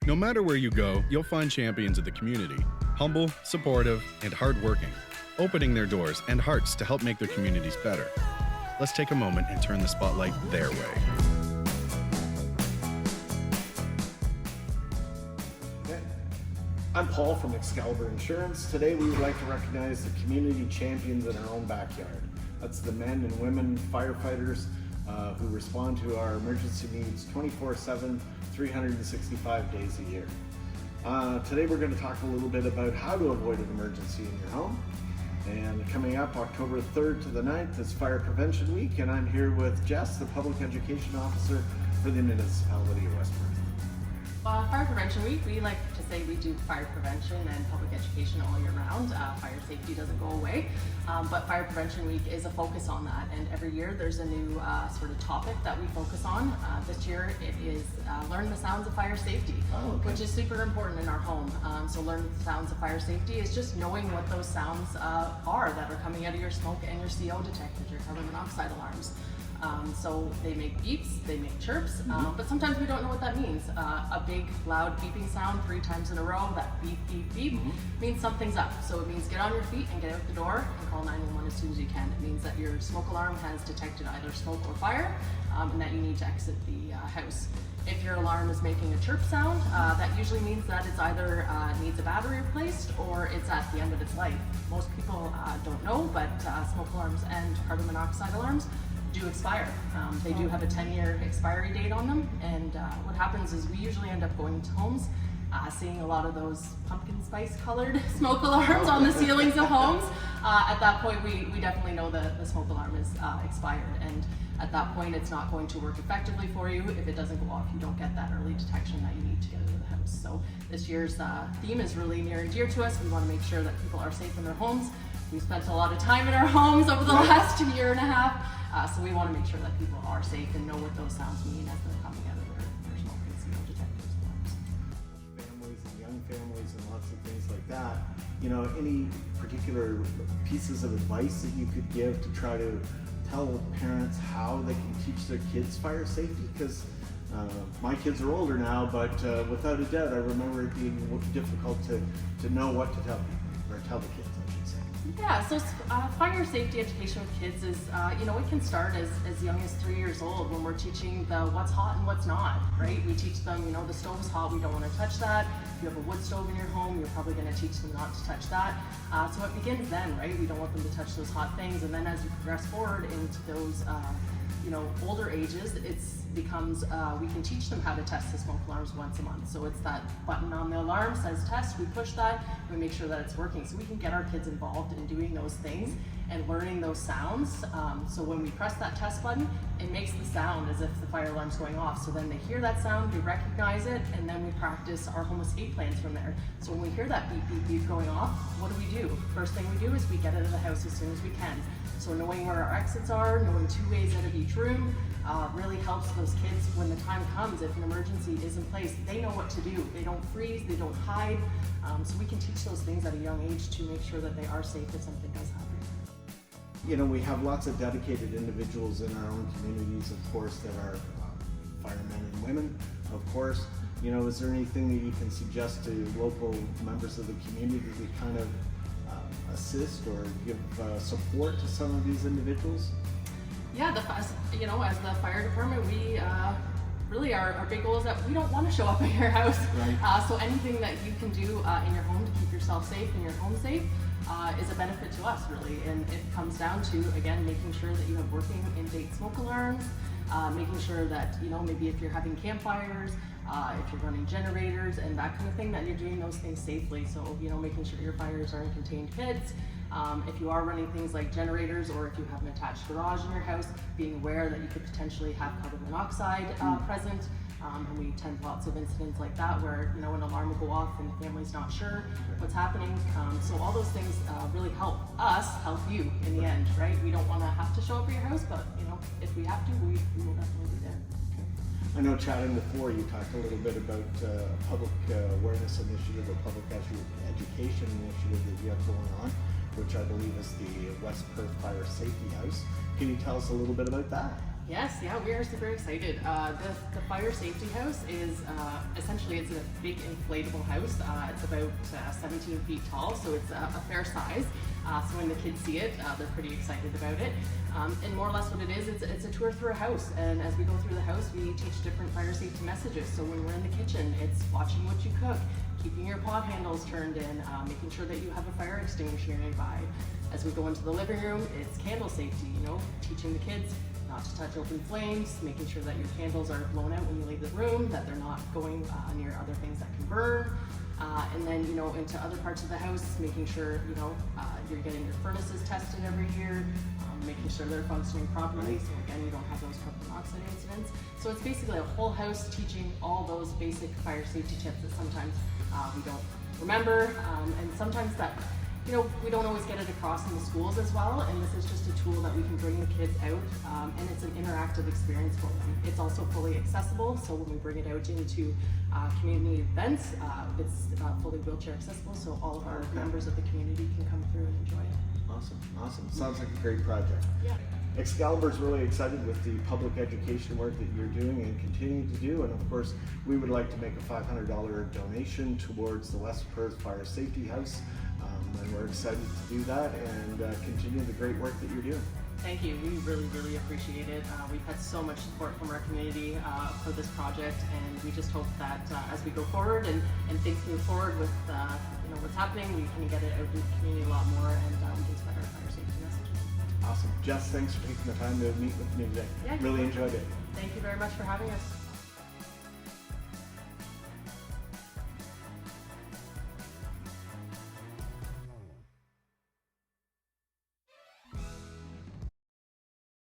No matter where you go, you'll find champions of the community, humble, supportive, and hardworking, opening their doors and hearts to help make their communities better. Let's take a moment and turn the spotlight their way. I'm Paul from Excalibur Insurance. Today we would like to recognize the community champions in our own backyard. That's the men and women firefighters who respond to our emergency needs 24/7, 365 days a year. Today we're going to talk a little bit about how to avoid an emergency in your home. And coming up October 3rd to the 9th is Fire Prevention Week, and I'm here with Jess, the Public Education Officer for the Municipality of West Perth. Fire Prevention Week, we like to say we do fire prevention and public education all year round. Fire safety doesn't go away, but Fire Prevention Week is a focus on that, and every year there's a new sort of topic that we focus on. This year it is learn the sounds of fire safety, which is super important in our home. So learn the sounds of fire safety is just knowing what those sounds are that are coming out of your smoke and your CO detectors, your carbon monoxide alarms. So they make beeps, they make chirps, but sometimes we don't know what that means. A big, loud beeping sound 3 times in a row, that beep, beep, beep, means something's up. So it means get on your feet and get out the door and call 911 as soon as you can. It means that your smoke alarm has detected either smoke or fire, and that you need to exit the house. If your alarm is making a chirp sound, that usually means that it's either needs a battery replaced or it's at the end of its life. Most people don't know, but smoke alarms and carbon monoxide alarms do expire. They do have a 10-year expiry date on them, and what happens is we usually end up going to homes, seeing a lot of those pumpkin spice colored smoke alarms on the ceilings of homes. At that point we definitely know that the smoke alarm is expired, and at that point it's not going to work effectively for you. If it doesn't go off, you don't get that early detection that you need to get out of the house. So this year's theme is really near and dear to us. We want to make sure that people are safe in their homes. We've spent a lot of time in our homes over the last year and a half. So we want to make sure that people are safe and know what those sounds mean as they're coming out of their smoke and CO detectors. Families and young families and lots of things like that. You know, any particular pieces of advice that you could give to try to tell parents how they can teach their kids fire safety? Because my kids are older now, but without a doubt, I remember it being difficult to know what to tell people, or tell the kids, I should say. Yeah, so fire safety education with kids is, it can start as young as 3 years old when we're teaching the what's hot and what's not, right? We teach them, the stove is hot, we don't want to touch that. If you have a wood stove in your home, you're probably going to teach them not to touch that. So it begins then, right? We don't want them to touch those hot things, and then as you progress forward into those, older ages, becomes we can teach them how to test the smoke alarms once a month. So it's that button on the alarm says test, we push that, we make sure that it's working. So we can get our kids involved in doing those things and learning those sounds. So when we press that test button, it makes the sound as if the fire alarm's going off. So then they hear that sound, we recognize it, and then we practice our home escape plans from there. So when we hear that beep, beep, beep going off, what do? First thing we do is we get out of the house as soon as we can. So knowing where our exits are, knowing 2 ways out of each room, really helps those kids when the time comes. If an emergency is in place, they know what to do. They don't freeze, they don't hide. So we can teach those things at a young age to make sure that they are safe if something does happen. We have lots of dedicated individuals in our own communities, of course, that are firemen and women, of course. Is there anything that you can suggest to local members of the community to kind of assist or give support to some of these individuals? Yeah, as the fire department, we really our big goal is that we don't want to show up at your house. Right. So anything that you can do in your home to keep yourself safe and your home safe is a benefit to us, really. And it comes down to, again, making sure that you have working in-date smoke alarms, making sure that, maybe if you're having campfires, if you're running generators and that kind of thing, that you're doing those things safely. So, making sure your fires are in contained pits. If you are running things like generators, or if you have an attached garage in your house, being aware that you could potentially have carbon monoxide present. And we tend lots of incidents like that where, an alarm will go off and the family's not sure what's happening. So all those things really help us help you in the end, right? We don't want to have to show up at your house, but, if we have to, we will definitely be there. I know chatting before, you talked a little bit about a public awareness initiative or public education initiative that you have going on, which I believe is the West Perth Fire Safety House. Can you tell us a little bit about that? Yes, yeah, we are super excited. The fire safety house is essentially it's a big inflatable house. It's about 17 feet tall, so it's a fair size. So when the kids see it, they're pretty excited about it. And more or less what it is, it's a tour through a house. And as we go through the house, we teach different fire safety messages. So when we're in the kitchen, it's watching what you cook, keeping your pot handles turned in, making sure that you have a fire extinguisher nearby. As we go into the living room, it's candle safety, teaching the kids not to touch open flames, making sure that your candles are blown out when you leave the room, that they're not going near other things that can burn. And then, into other parts of the house, making sure, you're getting your furnaces tested every year, making sure they're functioning properly, so again, you don't have those carbon monoxide incidents. So it's basically a whole house teaching all those basic fire safety tips that sometimes we don't remember, and sometimes that we don't always get it across in the schools as well, and this is just a tool that we can bring the kids out, and it's an interactive experience for them. It's also fully accessible, so when we bring it out into community events, it's fully wheelchair accessible, so all of our members of the community can come through and enjoy it. Awesome. Sounds like a great project. Yeah. Excalibur's really excited with the public education work that you're doing and continue to do, and of course we would like to make a $500 donation towards the West Perth Fire Safety House, and we're excited to do that and continue the great work that you're doing. Thank you. We really appreciate it. We've had so much support from our community for this project, and we just hope that as we go forward and things move forward with what's happening, we can get it out in the community a lot more, and we can spread our fire safety message. Awesome. Jess, thanks for taking the time to meet with me today. Yeah, really enjoyed it. Thank you very much for having us.